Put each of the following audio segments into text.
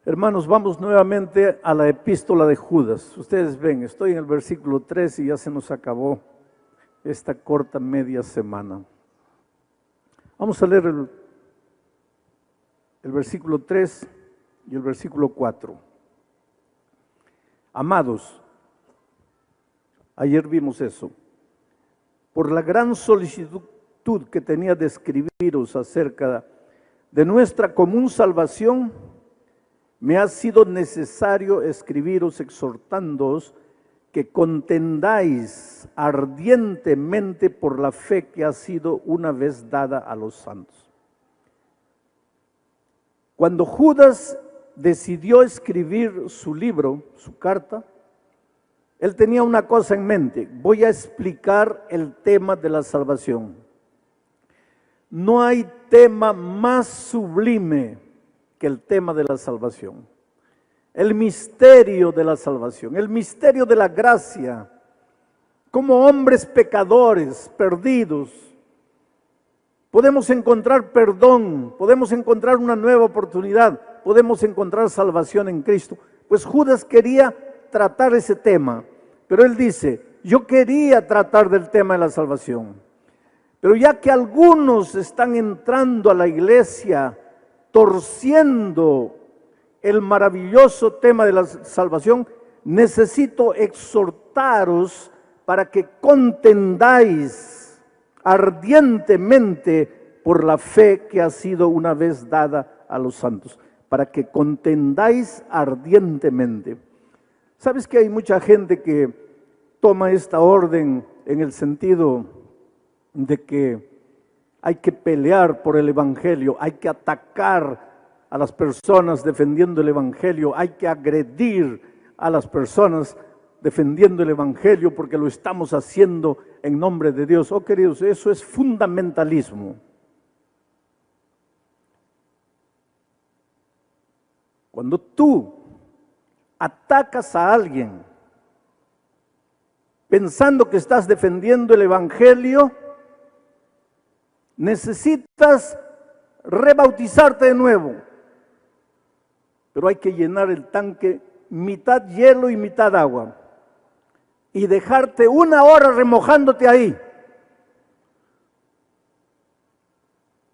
Hermanos, vamos nuevamente a la epístola de Judas. Ustedes ven, estoy en el versículo 3 y ya se nos acabó esta corta media semana. Vamos a leer el versículo 3 y el versículo 4. Amados, ayer vimos eso. Por la gran solicitud que tenía de escribiros acerca de nuestra común salvación, me ha sido necesario escribiros exhortándoos que contendáis ardientemente por la fe que ha sido una vez dada a los santos. Cuando Judas decidió escribir su libro, su carta, él tenía una cosa en mente: voy a explicar el tema de la salvación. No hay tema más sublime que el tema de la salvación, el misterio de la salvación, el misterio de la gracia. Como hombres pecadores, perdidos, podemos encontrar perdón, podemos encontrar una nueva oportunidad, podemos encontrar salvación en Cristo. Pues Judas quería tratar ese tema, pero él dice: yo quería tratar del tema de la salvación, pero ya que algunos están entrando a la iglesia torciendo el maravilloso tema de la salvación, necesito exhortaros para que contendáis ardientemente por la fe que ha sido una vez dada a los santos, para que contendáis ardientemente. ¿Sabes que hay mucha gente que toma esta orden en el sentido de que hay que pelear por el evangelio, hay que atacar a las personas defendiendo el evangelio, hay que agredir a las personas defendiendo el evangelio porque lo estamos haciendo en nombre de Dios? Oh, queridos, eso es fundamentalismo. Cuando tú atacas a alguien pensando que estás defendiendo el evangelio, necesitas rebautizarte de nuevo, pero hay que llenar el tanque mitad hielo y mitad agua y dejarte 1 hora remojándote ahí,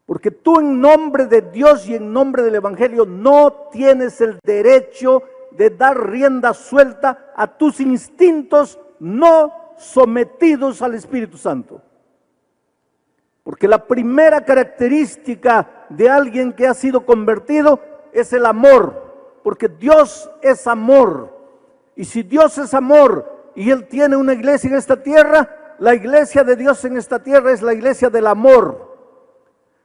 porque tú en nombre de Dios y en nombre del evangelio no tienes el derecho de dar rienda suelta a tus instintos no sometidos al Espíritu Santo. Porque la primera característica de alguien que ha sido convertido es el amor, porque Dios es amor. Y si Dios es amor y Él tiene una iglesia en esta tierra, la iglesia de Dios en esta tierra es la iglesia del amor.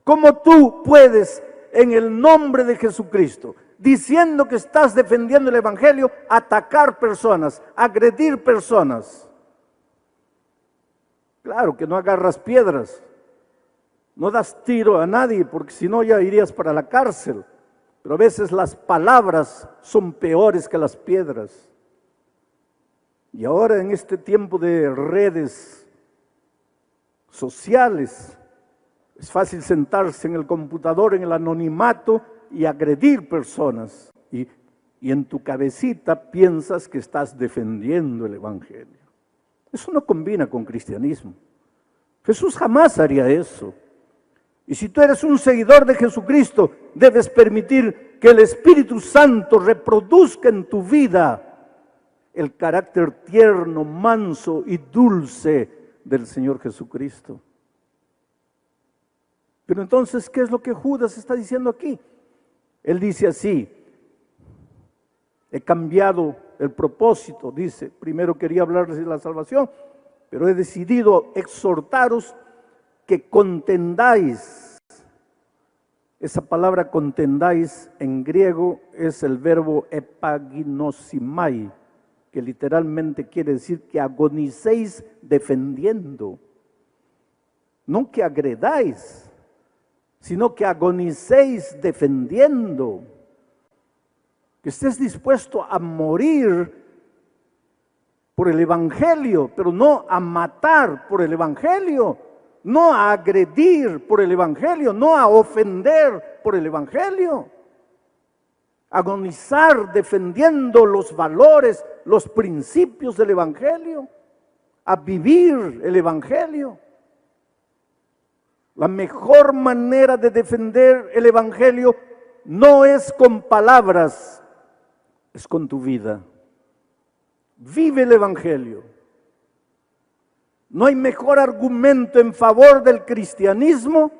¿Cómo tú puedes, en el nombre de Jesucristo, diciendo que estás defendiendo el evangelio, atacar personas, agredir personas? Claro que no agarras piedras, no das tiro a nadie, porque si no ya irías para la cárcel. Pero a veces las palabras son peores que las piedras. Y ahora en este tiempo de redes sociales, es fácil sentarse en el computador, en el anonimato, y agredir personas. Y en tu cabecita piensas que estás defendiendo el evangelio. Eso no combina con cristianismo. Jesús jamás haría eso. Y si tú eres un seguidor de Jesucristo, debes permitir que el Espíritu Santo reproduzca en tu vida el carácter tierno, manso y dulce del Señor Jesucristo. Pero entonces, ¿qué es lo que Judas está diciendo aquí? Él dice así: he cambiado el propósito, dice, primero quería hablarles de la salvación, pero he decidido exhortaros que contendáis. Esa palabra contendáis en griego es el verbo epaginosimai, que literalmente quiere decir que agonicéis defendiendo. No que agredáis, sino que agonicéis defendiendo. Que estés dispuesto a morir por el evangelio, pero no a matar por el evangelio, no a agredir por el evangelio, no a ofender por el evangelio. agonizar defendiendo los valores, los principios del Evangelio, a vivir el Evangelio. La mejor manera de defender el Evangelio no es con palabras, es con tu vida. Vive el Evangelio. No hay mejor argumento en favor del cristianismo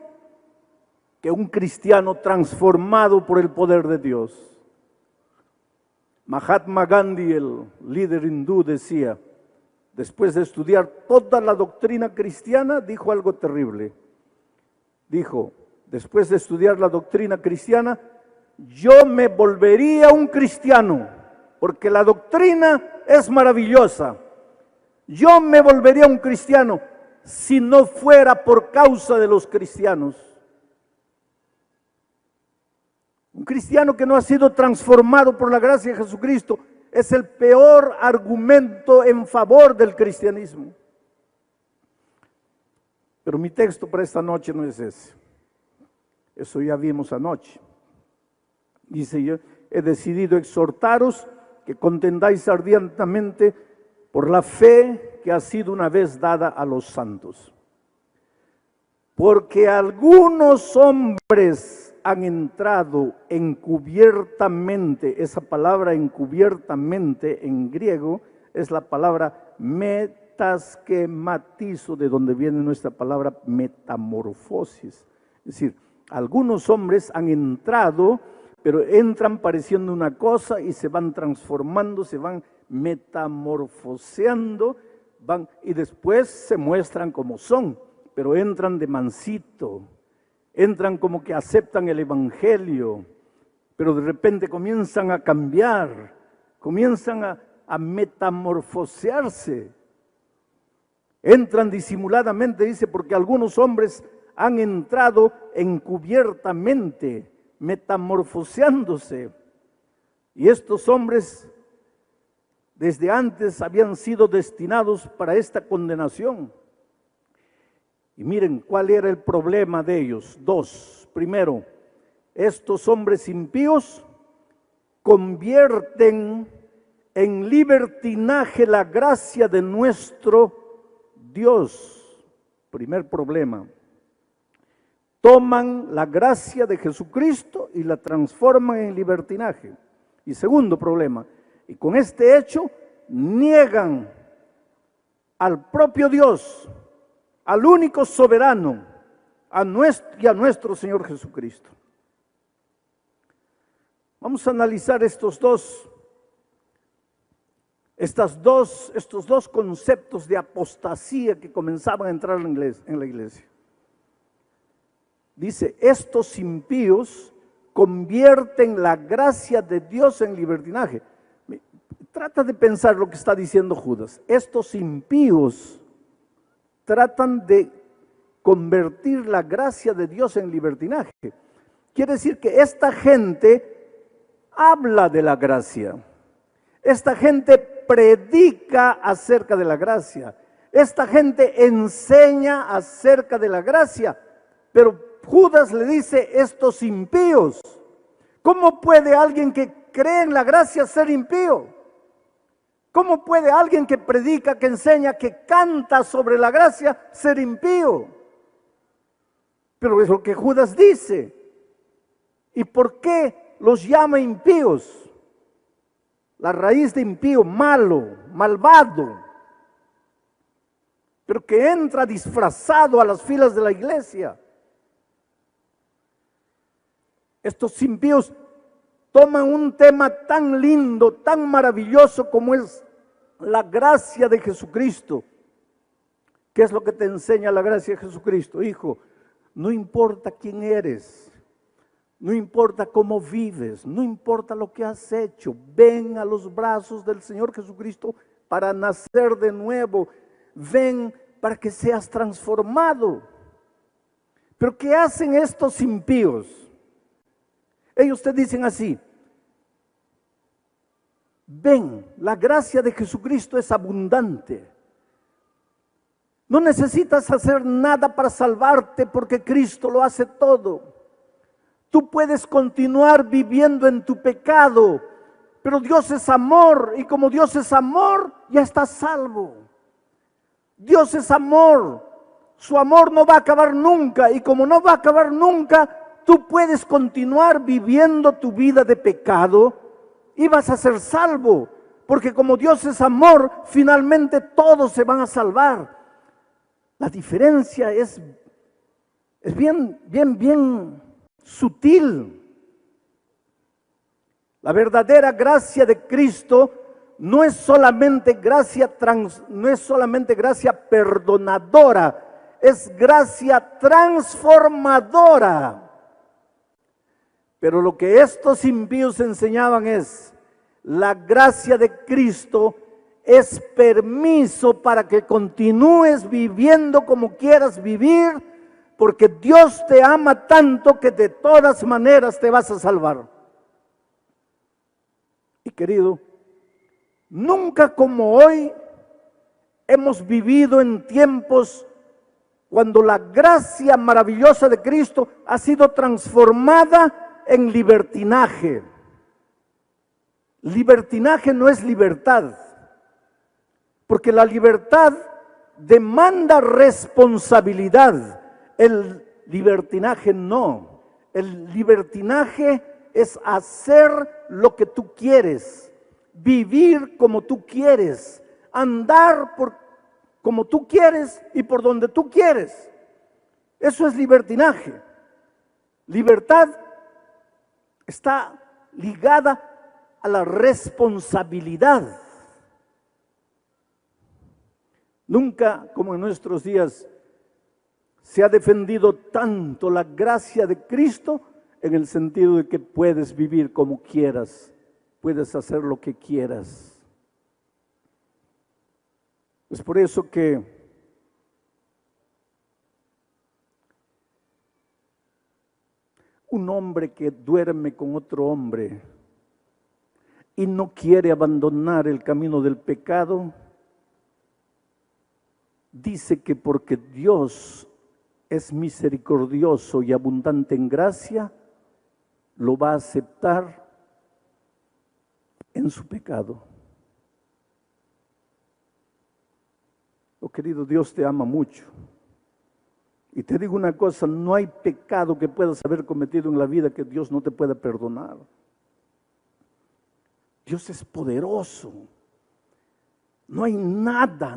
que un cristiano transformado por el poder de Dios. Mahatma Gandhi, el líder hindú, decía, después de estudiar toda la doctrina cristiana, dijo algo terrible. Dijo, después de estudiar la doctrina cristiana, yo me volvería un cristiano, porque la doctrina es maravillosa. Yo me volvería un cristiano si no fuera por causa de los cristianos. Un cristiano que no ha sido transformado por la gracia de Jesucristo es el peor argumento en favor del cristianismo. Pero mi texto para esta noche no es ese. Eso ya vimos anoche. Dice, yo he decidido exhortaros que contendáis ardientemente por la fe que ha sido una vez dada a los santos. Porque algunos hombres han entrado encubiertamente, esa palabra encubiertamente en griego es la palabra metaschematizo, de donde viene nuestra palabra metamorfosis. Es decir, algunos hombres han entrado, pero entran pareciendo una cosa y se van transformando, se van metamorfoseando, y después se muestran como son, pero entran de mansito. Entran como que aceptan el Evangelio, pero de repente comienzan a cambiar, comienzan a metamorfosearse. Entran disimuladamente, dice, porque algunos hombres han entrado encubiertamente, metamorfoseándose. Y estos hombres desde antes habían sido destinados para esta condenación. Y miren cuál era el problema de ellos. Dos. Primero, estos hombres impíos convierten en libertinaje la gracia de nuestro Dios. Primer problema. Toman la gracia de Jesucristo y la transforman en libertinaje. Y segundo problema, y con este hecho niegan al propio Dios, al único soberano, a nuestro Señor Jesucristo. Vamos a analizar estos dos conceptos de apostasía que comenzaban a entrar en la iglesia. Dice, estos impíos convierten la gracia de Dios en libertinaje. Trata de pensar lo que está diciendo Judas. Estos impíos tratan de convertir la gracia de Dios en libertinaje. Quiere decir que esta gente habla de la gracia. Esta gente predica acerca de la gracia. Esta gente enseña acerca de la gracia. Pero Judas le dice, estos impíos. ¿Cómo puede alguien que cree en la gracia ser impío? ¿Cómo puede alguien que predica, que enseña, que canta sobre la gracia ser impío? Pero es lo que Judas dice. ¿Y por qué los llama impíos? La raíz de impío, malo, malvado, pero que entra disfrazado a las filas de la iglesia. Estos impíos toman un tema tan lindo, tan maravilloso como es la gracia de Jesucristo. ¿Qué es lo que te enseña la gracia de Jesucristo? Hijo, no importa quién eres, no importa cómo vives, no importa lo que has hecho, ven a los brazos del Señor Jesucristo para nacer de nuevo, ven para que seas transformado. Pero ¿qué hacen estos impíos? Ellos te dicen así, ven, la gracia de Jesucristo es abundante. No necesitas hacer nada para salvarte porque Cristo lo hace todo. Tú puedes continuar viviendo en tu pecado, pero Dios es amor y como Dios es amor, ya estás salvo. Dios es amor, su amor no va a acabar nunca y como no va a acabar nunca, tú puedes continuar viviendo tu vida de pecado y vas a ser salvo, porque como Dios es amor, finalmente todos se van a salvar. La diferencia es bien sutil. La verdadera gracia de Cristo no es solamente gracia perdonadora, es gracia transformadora. Pero lo que estos impíos enseñaban es, la gracia de Cristo es permiso para que continúes viviendo como quieras vivir, porque Dios te ama tanto que de todas maneras te vas a salvar. Y querido, nunca como hoy hemos vivido en tiempos cuando la gracia maravillosa de Cristo ha sido transformada en libertinaje. Libertinaje no es libertad, porque la libertad demanda responsabilidad. El libertinaje no. El libertinaje es hacer lo que tú quieres, vivir como tú quieres, andar como tú quieres y por donde tú quieres. Eso es libertinaje. Libertad está ligada a la responsabilidad. Nunca como en nuestros días se ha defendido tanto la gracia de Cristo en el sentido de que puedes vivir como quieras, puedes hacer lo que quieras. Es por eso que un hombre que duerme con otro hombre y no quiere abandonar el camino del pecado, dice que porque Dios es misericordioso y abundante en gracia, lo va a aceptar en su pecado. Oh, querido, Dios te ama mucho. Y te digo una cosa, no hay pecado que puedas haber cometido en la vida que Dios no te pueda perdonar. Dios es poderoso. No hay nada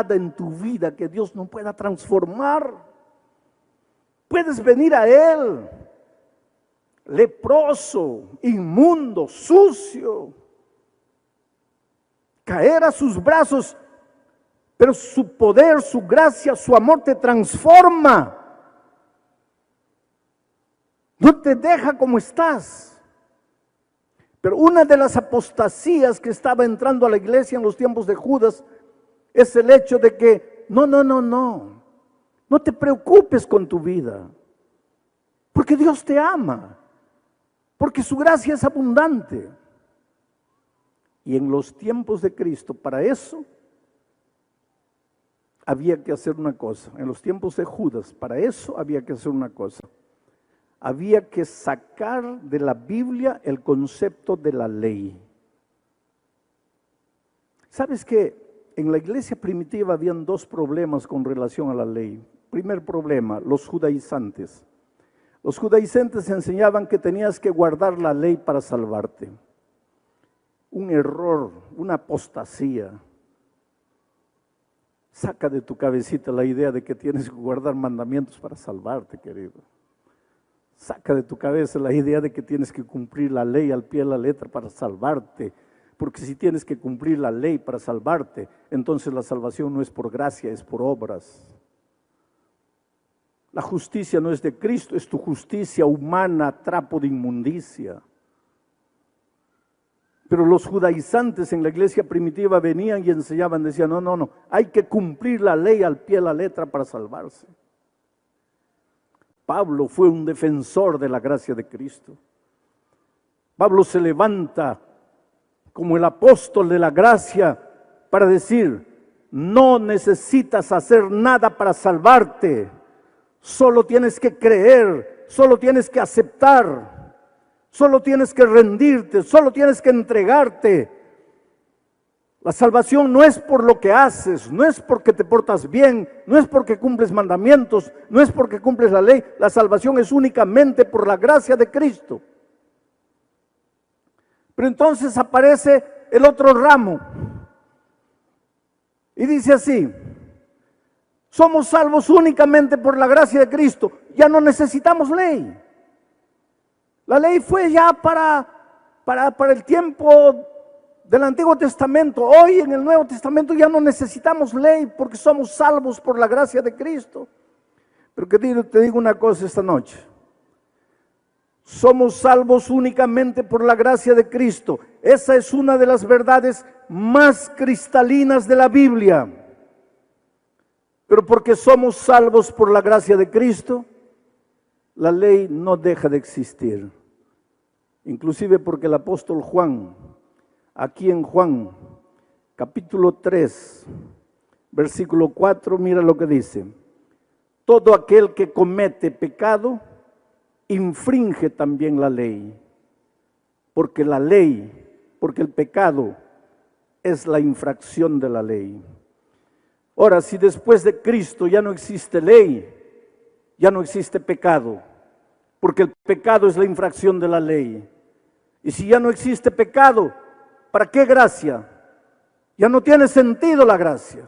en tu vida que Dios no pueda transformar. Puedes venir a Él, leproso, inmundo, sucio, caer a sus brazos, pero su poder, su gracia, su amor te transforma. No te deja como estás. Pero una de las apostasías que estaba entrando a la iglesia en los tiempos de Judas es el hecho de que no te preocupes con tu vida, porque Dios te ama, porque su gracia es abundante. Y en los tiempos de Cristo, para eso había que hacer una cosa. En los tiempos de Judas, para eso había que hacer una cosa. Había que sacar de la Biblia el concepto de la ley. ¿Sabes qué? En la iglesia primitiva habían dos problemas con relación a la ley. Primer problema, los judaizantes. Los judaizantes enseñaban que tenías que guardar la ley para salvarte. Un error, una apostasía. Saca de tu cabecita la idea de que tienes que guardar mandamientos para salvarte, querido. Saca de tu cabeza la idea de que tienes que cumplir la ley al pie de la letra para salvarte. Porque si tienes que cumplir la ley para salvarte, entonces la salvación no es por gracia, es por obras. La justicia no es de Cristo, es tu justicia humana, trapo de inmundicia. Pero los judaizantes en la iglesia primitiva venían y enseñaban, decían, no, hay que cumplir la ley al pie de la letra para salvarse. Pablo fue un defensor de la gracia de Cristo. Pablo se levanta como el apóstol de la gracia para decir, no necesitas hacer nada para salvarte, solo tienes que creer, solo tienes que aceptar, solo tienes que rendirte, solo tienes que entregarte. La salvación no es por lo que haces, no es porque te portas bien, no es porque cumples mandamientos, no es porque cumples la ley. La salvación es únicamente por la gracia de Cristo. Pero entonces aparece el otro ramo y dice así: somos salvos únicamente por la gracia de Cristo, ya no necesitamos ley. La ley fue ya para el tiempo del Antiguo Testamento. Hoy en el Nuevo Testamento ya no necesitamos ley porque somos salvos por la gracia de Cristo. Pero que te digo una cosa esta noche: somos salvos únicamente por la gracia de Cristo. Esa es una de las verdades más cristalinas de la Biblia. Pero porque somos salvos por la gracia de Cristo, la ley no deja de existir. Inclusive porque el apóstol Juan, aquí en Juan, capítulo 3, versículo 4, mira lo que dice: todo aquel que comete pecado, infringe también la ley, porque el pecado es la infracción de la ley. Ahora, si después de Cristo ya no existe ley, ya no existe pecado, porque el pecado es la infracción de la ley. Y si ya no existe pecado, ¿para qué gracia? Ya no tiene sentido la gracia.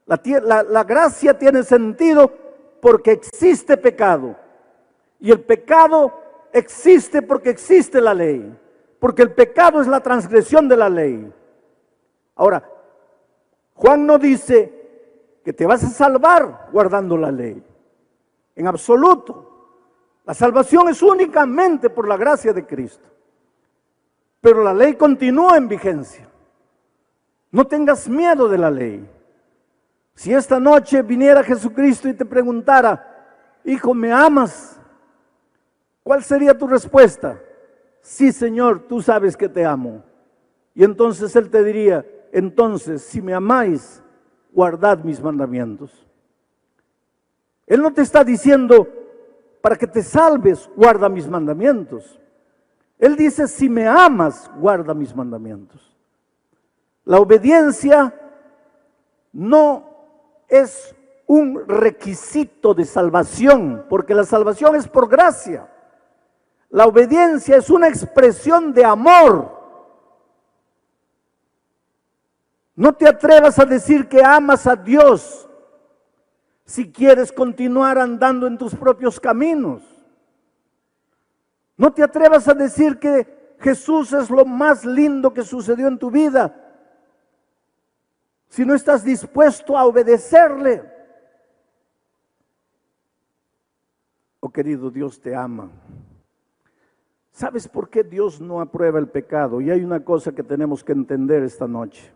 La gracia tiene sentido porque existe pecado. Y el pecado existe porque existe la ley. Porque el pecado es la transgresión de la ley. Ahora, Juan no dice que te vas a salvar guardando la ley. En absoluto. La salvación es únicamente por la gracia de Cristo. Pero la ley continúa en vigencia. No tengas miedo de la ley. Si esta noche viniera Jesucristo y te preguntara: hijo, ¿me amas? ¿Cuál sería tu respuesta? Sí, Señor, tú sabes que te amo. Y entonces Él te diría: entonces, si me amáis, guardad mis mandamientos. Él no te está diciendo: para que te salves, guarda mis mandamientos. Él dice: si me amas, guarda mis mandamientos. La obediencia no es un requisito de salvación, porque la salvación es por gracia. La obediencia es una expresión de amor. No te atrevas a decir que amas a Dios si quieres continuar andando en tus propios caminos. No te atrevas a decir que Jesús es lo más lindo que sucedió en tu vida si no estás dispuesto a obedecerle. Oh querido, Dios te ama. ¿Sabes por qué Dios no aprueba el pecado? Y hay una cosa que tenemos que entender esta noche.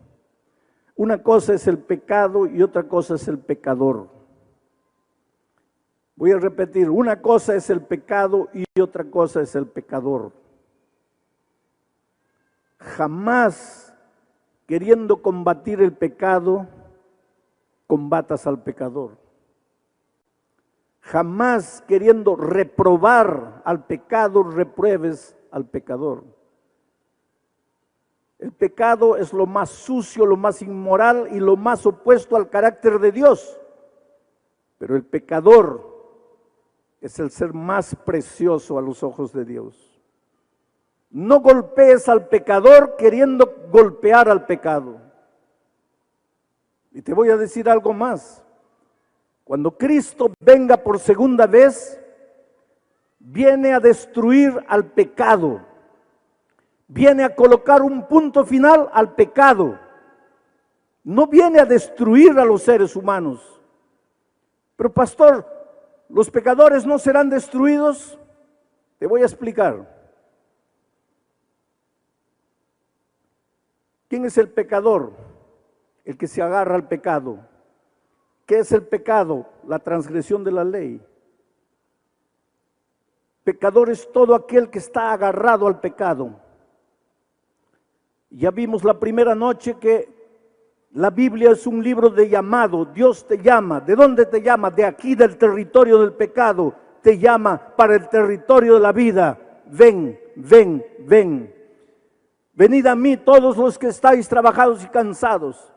Una cosa es el pecado y otra cosa es el pecador. Voy a repetir: una cosa es el pecado y otra cosa es el pecador. Jamás queriendo combatir el pecado, combatas al pecador. Jamás queriendo reprobar al pecado, repruebes al pecador. El pecado es lo más sucio, lo más inmoral y lo más opuesto al carácter de Dios. Pero el pecador es el ser más precioso a los ojos de Dios. No golpees al pecador queriendo golpear al pecado. Y te voy a decir algo más. Cuando Cristo venga por segunda vez, viene a destruir al pecado. Viene a colocar un punto final al pecado. No viene a destruir a los seres humanos. Pero pastor, ¿los pecadores no serán destruidos? Te voy a explicar. ¿Quién es el pecador? El que se agarra al pecado. ¿Qué es el pecado? La transgresión de la ley. Pecador es todo aquel que está agarrado al pecado. Ya vimos la primera noche que la Biblia es un libro de llamado. Dios te llama. ¿De dónde te llama? De aquí, del territorio del pecado. te llama para el territorio de la vida. Ven, ven, ven. Venid a mí todos los que estáis trabajados y cansados.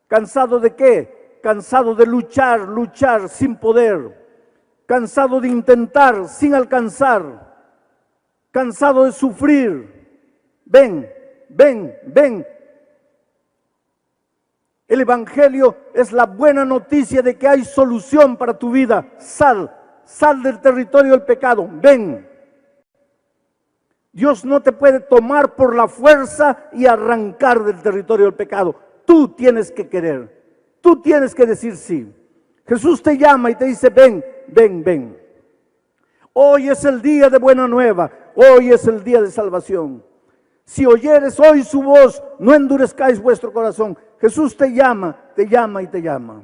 ¿Cansado de qué? Cansado de luchar, luchar sin poder. Cansado de intentar sin alcanzar. Cansado de sufrir. Ven, ven, ven. El Evangelio es la buena noticia de que hay solución para tu vida. Sal, sal del territorio del pecado. Ven. Dios no te puede tomar por la fuerza y arrancar del territorio del pecado. Tú tienes que querer. Tú tienes que decir sí. Jesús te llama y te dice, ven, ven, ven. Hoy es el día de buena nueva. Hoy es el día de salvación. Si oyeres hoy su voz, no endurezcáis vuestro corazón. Jesús te llama y te llama.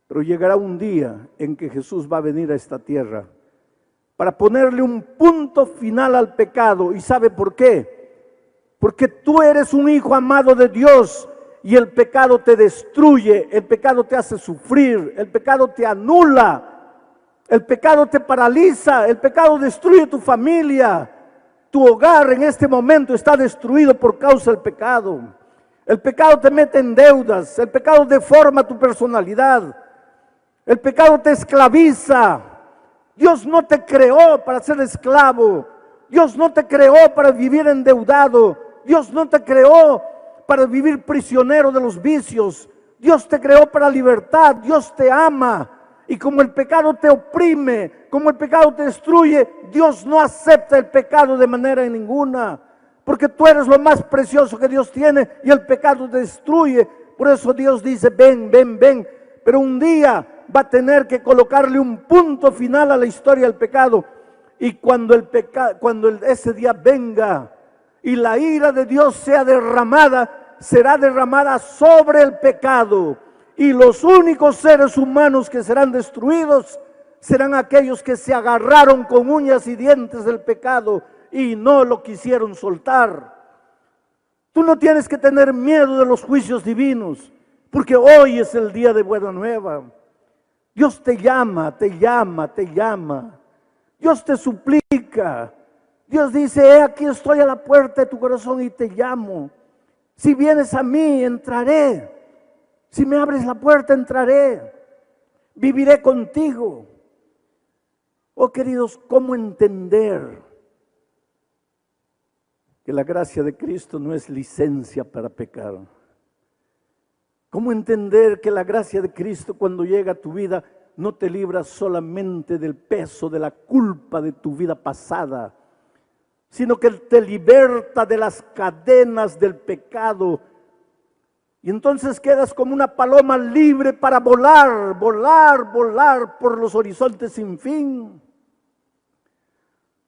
Pero llegará un día en que Jesús va a venir a esta tierra para ponerle un punto final al pecado. ¿Y sabe por qué? Porque tú eres un hijo amado de Dios y el pecado te destruye, el pecado te hace sufrir, el pecado te anula, el pecado te paraliza, el pecado destruye tu familia. Tu hogar en este momento está destruido por causa del pecado. El pecado te mete en deudas, el pecado deforma tu personalidad, el pecado te esclaviza. Dios no te creó para ser esclavo, Dios no te creó para vivir endeudado, Dios no te creó para vivir prisionero de los vicios, Dios te creó para libertad, Dios te ama. Y como el pecado te oprime, como el pecado te destruye, Dios no acepta el pecado de manera ninguna. Porque tú eres lo más precioso que Dios tiene y el pecado te destruye. Por eso Dios dice, ven, ven, ven. Pero un día va a tener que colocarle un punto final a la historia del pecado. Y cuando ese día venga y la ira de Dios sea derramada, será derramada sobre el pecado. Y los únicos seres humanos que serán destruidos serán aquellos que se agarraron con uñas y dientes del pecado y no lo quisieron soltar. Tú no tienes que tener miedo de los juicios divinos, porque hoy es el día de buena nueva. Dios te llama, te llama, te llama. Dios te suplica. Dios dice, aquí estoy a la puerta de tu corazón y te llamo. Si vienes a mí, entraré. Si me abres la puerta, entraré, viviré contigo. Oh queridos, ¿cómo entender que la gracia de Cristo no es licencia para pecar? ¿Cómo entender que la gracia de Cristo cuando llega a tu vida no te libra solamente del peso, de la culpa de tu vida pasada, sino que te liberta de las cadenas del pecado? Y entonces quedas como una paloma libre para volar, volar, volar por los horizontes sin fin.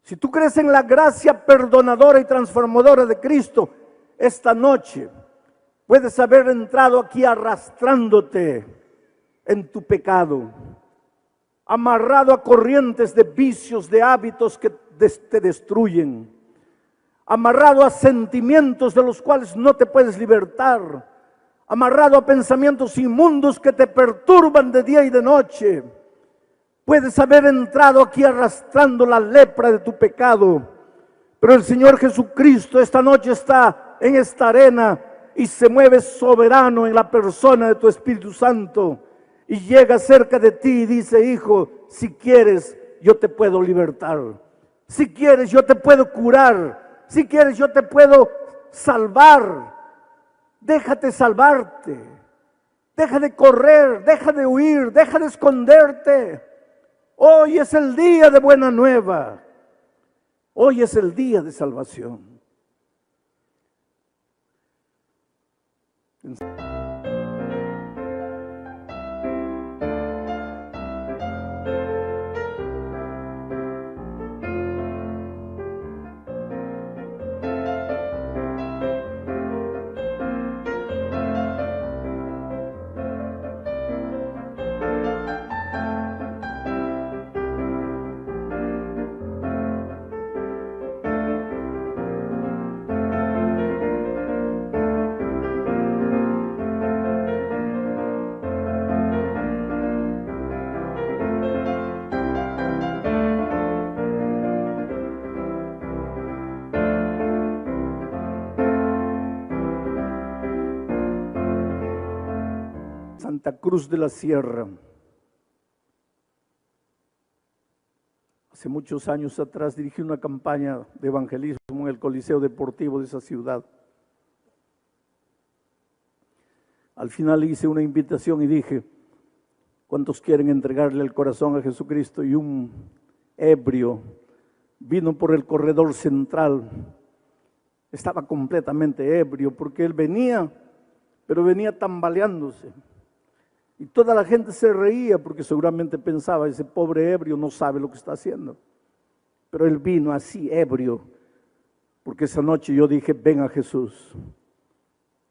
Si tú crees en la gracia perdonadora y transformadora de Cristo, esta noche puedes haber entrado aquí arrastrándote en tu pecado, amarrado a corrientes de vicios, de hábitos que te destruyen, amarrado a sentimientos de los cuales no te puedes libertar, amarrado a pensamientos inmundos que te perturban de día y de noche. Puedes haber entrado aquí arrastrando la lepra de tu pecado, pero el Señor Jesucristo esta noche está en esta arena y se mueve soberano en la persona de tu Espíritu Santo y llega cerca de ti y dice, hijo, si quieres yo te puedo libertar, si quieres yo te puedo curar, si quieres yo te puedo salvar. Déjate salvarte, deja de correr, deja de huir, deja de esconderte. Hoy es el día de buena nueva, hoy es el día de salvación. Santa Cruz de la Sierra. Hace muchos años atrás dirigí una campaña de evangelismo en el Coliseo Deportivo de esa ciudad. Al final hice una invitación y dije, ¿cuántos quieren entregarle el corazón a Jesucristo? Y un ebrio vino por el corredor central. Estaba completamente ebrio porque él venía, pero venía tambaleándose. Y toda la gente se reía porque seguramente pensaba, ese pobre ebrio no sabe lo que está haciendo. Pero él vino así, ebrio, porque esa noche yo dije, ven a Jesús.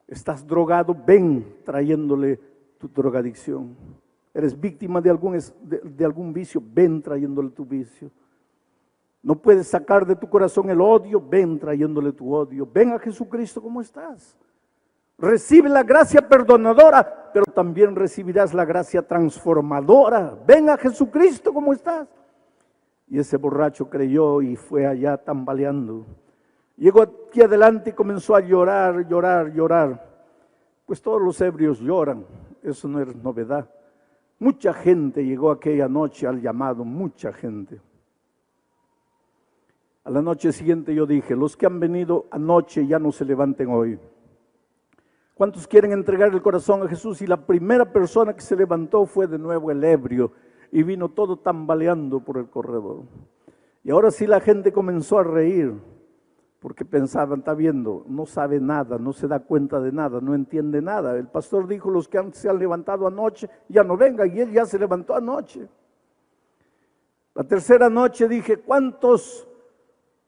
Estás drogado, ven trayéndole tu drogadicción. Eres víctima de algún vicio, ven trayéndole tu vicio. No puedes sacar de tu corazón el odio, ven trayéndole tu odio. Ven a Jesucristo como estás. Recibe la gracia perdonadora, pero también recibirás la gracia transformadora. Ven a Jesucristo como estás. Y ese borracho creyó y fue allá tambaleando. Llegó aquí adelante y comenzó a llorar, llorar, llorar. Pues todos los ebrios lloran, eso no es novedad. Mucha gente llegó aquella noche al llamado, mucha gente. A la noche siguiente yo dije, los que han venido anoche ya no se levanten hoy. ¿Cuántos quieren entregar el corazón a Jesús? Y la primera persona que se levantó fue de nuevo el ebrio y vino todo tambaleando por el corredor. Y ahora sí la gente comenzó a reír porque pensaban, está viendo, no sabe nada, no se da cuenta de nada, no entiende nada. El pastor dijo, los que se han levantado anoche ya no vengan, y él ya se levantó anoche. La tercera noche dije, ¿cuántos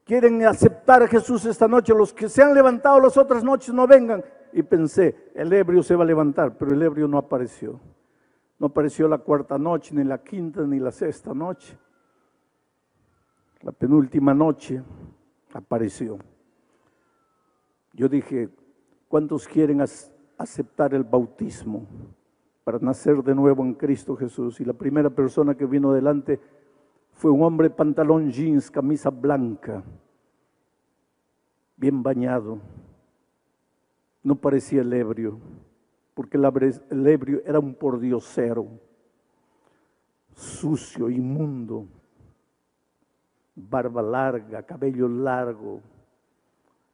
quieren aceptar a Jesús esta noche? Los que se han levantado las otras noches no vengan. Y pensé, el ebrio se va a levantar, pero el ebrio no apareció. No apareció la cuarta noche, ni la quinta, ni la sexta noche. La penúltima noche apareció. Yo dije, ¿cuántos quieren aceptar el bautismo para nacer de nuevo en Cristo Jesús? Y la primera persona que vino delante fue un hombre pantalón jeans, camisa blanca, bien bañado. No parecía el ebrio, porque el ebrio era un pordiosero, sucio, inmundo, barba larga, cabello largo,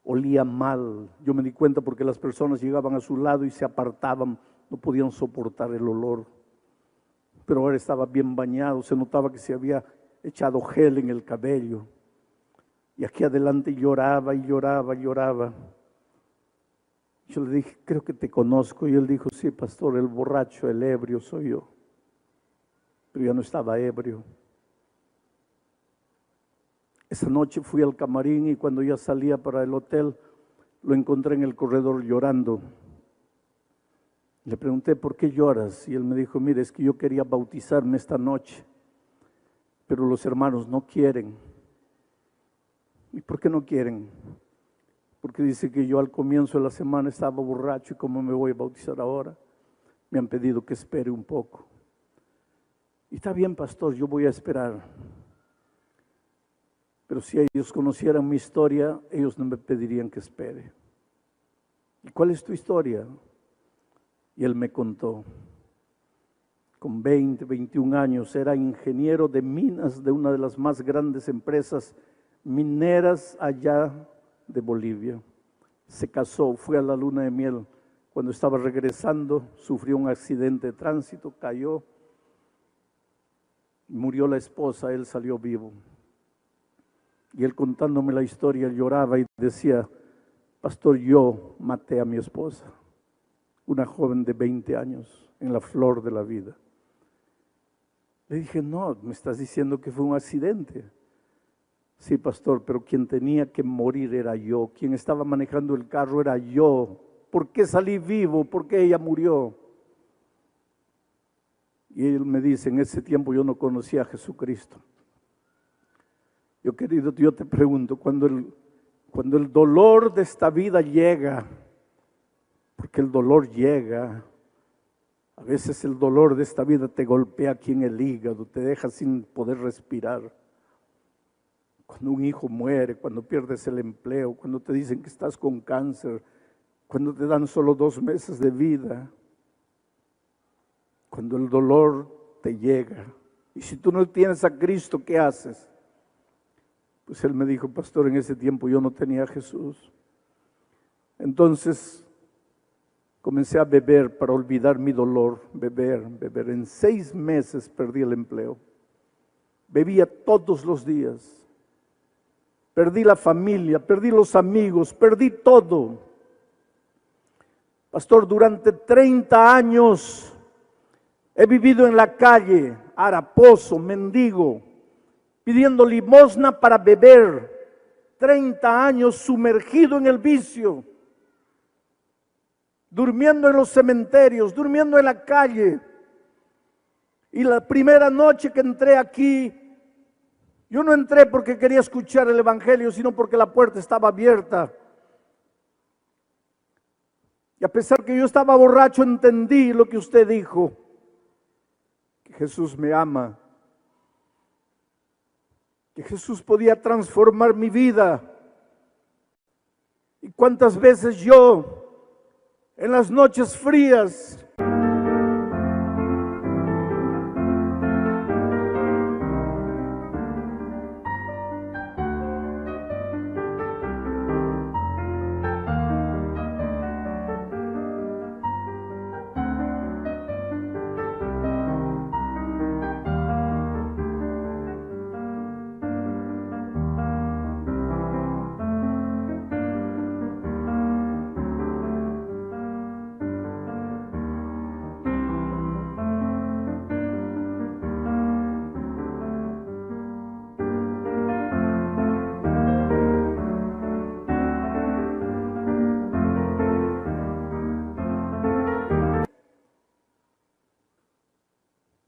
olía mal. Yo me di cuenta porque las personas llegaban a su lado y se apartaban, no podían soportar el olor. Pero ahora estaba bien bañado, se notaba que se había echado gel en el cabello. Y aquí adelante lloraba y lloraba y lloraba. Yo le dije, creo que te conozco. Y él dijo, sí, pastor, el borracho, el ebrio soy yo. Pero ya no estaba ebrio. Esa noche fui al camarín y cuando ya salía para el hotel, lo encontré en el corredor llorando. Le pregunté, ¿por qué lloras? Y él me dijo, mire, es que yo quería bautizarme esta noche, pero los hermanos no quieren. ¿Y por qué no quieren? Porque dice que yo al comienzo de la semana estaba borracho y ¿cómo me voy a bautizar ahora? Me han pedido que espere un poco. Y está bien, pastor, yo voy a esperar. Pero si ellos conocieran mi historia, ellos no me pedirían que espere. ¿Y cuál es tu historia? Y él me contó. Con 20, 21 años, era ingeniero de minas de una de las más grandes empresas mineras allá de Bolivia. Se casó, fue a la luna de miel. Cuando estaba regresando, sufrió un accidente de tránsito, cayó, murió la esposa, él salió vivo. Y él contándome la historia lloraba y decía, pastor, yo maté a mi esposa, una joven de 20 años, en la flor de la vida. Le dije, no, me estás diciendo que fue un accidente. Sí, pastor, pero quien tenía que morir era yo, quien estaba manejando el carro era yo. ¿Por qué salí vivo? ¿Por qué ella murió? Y él me dice, en ese tiempo yo no conocía a Jesucristo. Yo, querido, yo te pregunto, cuando el dolor de esta vida llega, porque el dolor llega, a veces el dolor de esta vida te golpea aquí en el hígado, te deja sin poder respirar. Cuando un hijo muere, cuando pierdes el empleo, cuando te dicen que estás con cáncer, cuando te dan solo 2 meses de vida. cuando el dolor te llega. Y si tú no tienes a Cristo, ¿qué haces? Pues él me dijo, pastor, en ese tiempo yo no tenía a Jesús. Entonces comencé a beber para olvidar mi dolor, beber. En 6 meses perdí el empleo. Bebía todos los días. Perdí la familia, perdí los amigos, perdí todo. Pastor, durante 30 años he vivido en la calle, haraposo, mendigo, pidiendo limosna para beber. 30 años sumergido en el vicio, durmiendo en los cementerios, durmiendo en la calle. Y la primera noche que entré aquí, yo no entré porque quería escuchar el evangelio, sino porque la puerta estaba abierta. Y a pesar que yo estaba borracho, entendí lo que usted dijo, que Jesús me ama, que Jesús podía transformar mi vida. Y cuántas veces yo, en las noches frías,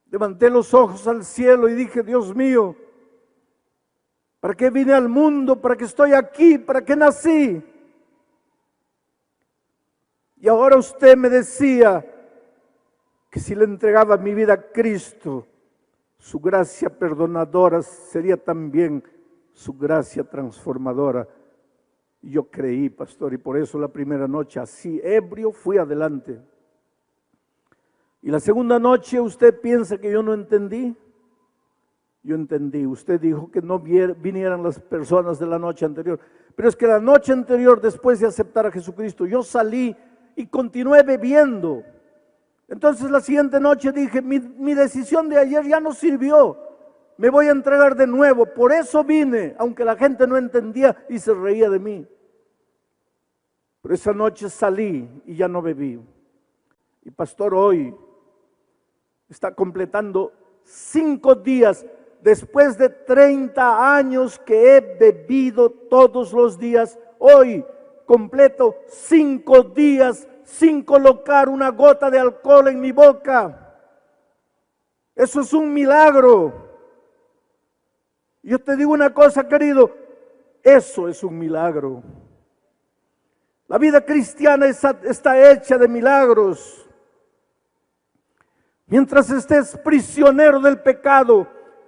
levanté los ojos al cielo y dije, Dios mío, ¿para qué vine al mundo? ¿Para qué estoy aquí? ¿Para qué nací? Y ahora usted me decía que si le entregaba mi vida a Cristo, su gracia perdonadora sería también su gracia transformadora. Y yo creí, pastor, y por eso la primera noche, así ebrio, fui adelante. Y la segunda noche, ¿usted piensa que yo no entendí? Yo entendí. Usted dijo que no vinieran las personas de la noche anterior. Pero es que la noche anterior, después de aceptar a Jesucristo, yo salí y continué bebiendo. Entonces la siguiente noche dije, mi decisión de ayer ya no sirvió. Me voy a entregar de nuevo. Por eso vine, aunque la gente no entendía y se reía de mí. Pero esa noche salí y ya no bebí. Y pastor, hoy está completando 5 días después de 30 años que he bebido todos los días. Hoy completo 5 días sin colocar una gota de alcohol en mi boca. Eso es un milagro. Yo te digo una cosa, querido, eso es un milagro. La vida cristiana está hecha de milagros. Mientras estés prisionero del pecado,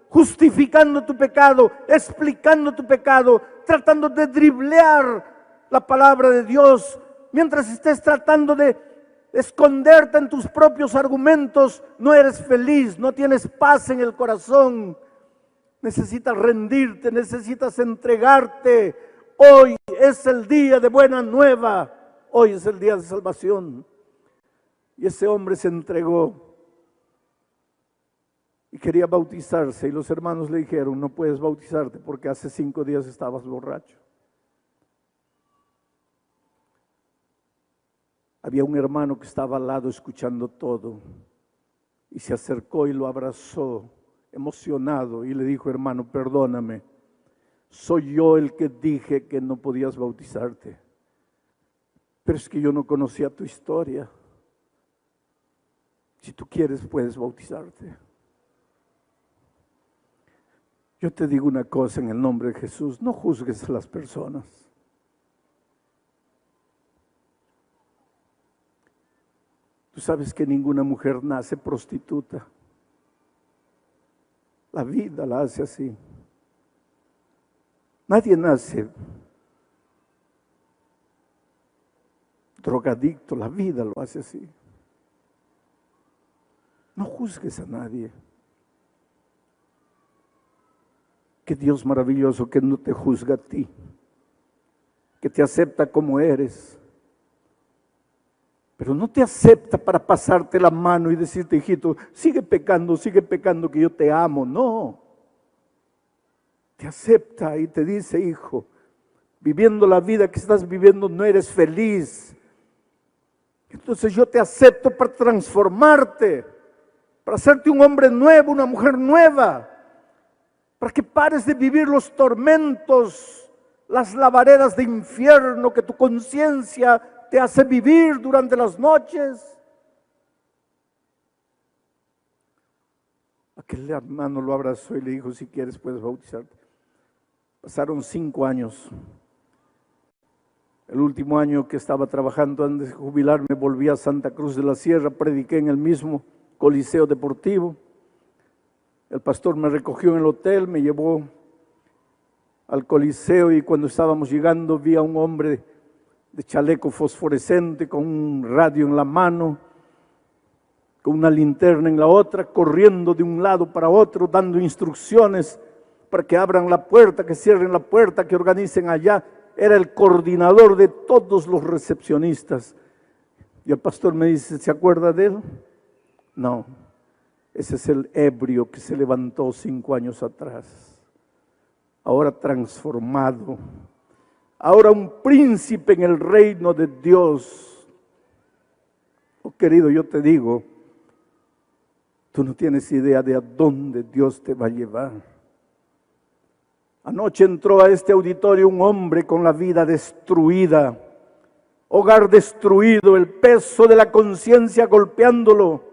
justificando tu pecado, explicando tu pecado, tratando de driblear la palabra de Dios, mientras estés tratando de esconderte en tus propios argumentos, no eres feliz, no tienes paz en el corazón. Necesitas rendirte, necesitas entregarte. Hoy es el día de buena nueva, hoy es el día de salvación. Y ese hombre se entregó y quería bautizarse, y los hermanos le dijeron, no puedes bautizarte porque hace 5 días estabas borracho. Había un hermano que estaba al lado escuchando todo y se acercó y lo abrazó emocionado y le dijo, hermano, perdóname, soy yo el que dije que no podías bautizarte, pero es que yo no conocía tu historia. Si tú quieres puedes bautizarte. Yo te digo una cosa en el nombre de Jesús, no juzgues a las personas. Tú sabes que ninguna mujer nace prostituta. La vida la hace así. Nadie nace drogadicto, la vida lo hace así. No juzgues a nadie. Qué Dios maravilloso que no te juzga a ti, que te acepta como eres. Pero no te acepta para pasarte la mano y decirte, hijito, sigue pecando, que yo te amo. No. Te acepta y te dice, hijo, viviendo la vida que estás viviendo no eres feliz. Entonces yo te acepto para transformarte, para hacerte un hombre nuevo, una mujer nueva, para que pares de vivir los tormentos, las lavaredas de infierno que tu conciencia te hace vivir durante las noches. Aquel hermano lo abrazó y le dijo, si quieres puedes bautizarte. Pasaron 5 años. El último año que estaba trabajando antes de jubilarme, volví a Santa Cruz de la Sierra, prediqué en el mismo Coliseo Deportivo. El pastor me recogió en el hotel, me llevó al Coliseo y cuando estábamos llegando vi a un hombre de chaleco fosforescente con un radio en la mano, con una linterna en la otra, corriendo de un lado para otro, dando instrucciones para que abran la puerta, que cierren la puerta, que organicen allá. Era el coordinador de todos los recepcionistas. Y el pastor me dice, ¿se acuerda de él? No, ese es el ebrio que se levantó 5 años atrás. Ahora transformado, ahora un príncipe en el reino de Dios. Oh querido, yo te digo, tú no tienes idea de a dónde Dios te va a llevar. Anoche entró a este auditorio un hombre con la vida destruida, hogar destruido, el peso de la conciencia golpeándolo.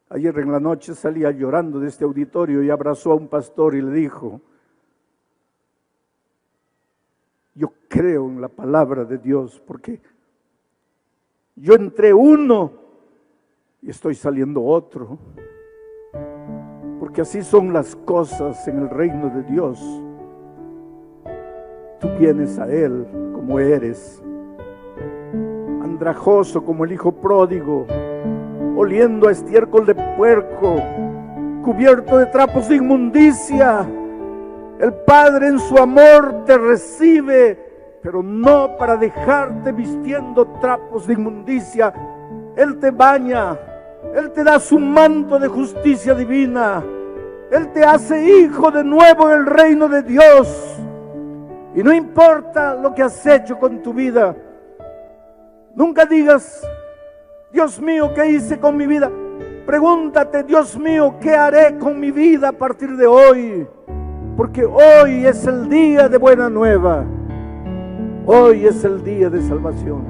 Ayer en la noche salía llorando de este auditorio y abrazó a un pastor y le dijo, yo creo en la palabra de Dios porque yo entré uno y estoy saliendo otro. Porque así son las cosas en el reino de Dios. Tú vienes a Él como eres, andrajoso como el hijo pródigo, oliendo a estiércol de puerco, cubierto de trapos de inmundicia. El Padre en su amor te recibe, pero no para dejarte vistiendo trapos de inmundicia. Él te baña, Él te da su manto de justicia divina. Él te hace hijo de nuevo en el reino de Dios. Y no importa lo que has hecho con tu vida. Nunca digas, Dios mío, ¿qué hice con mi vida? Pregúntate, Dios mío, ¿qué haré con mi vida a partir de hoy? Porque hoy es el día de buena nueva. Hoy es el día de salvación.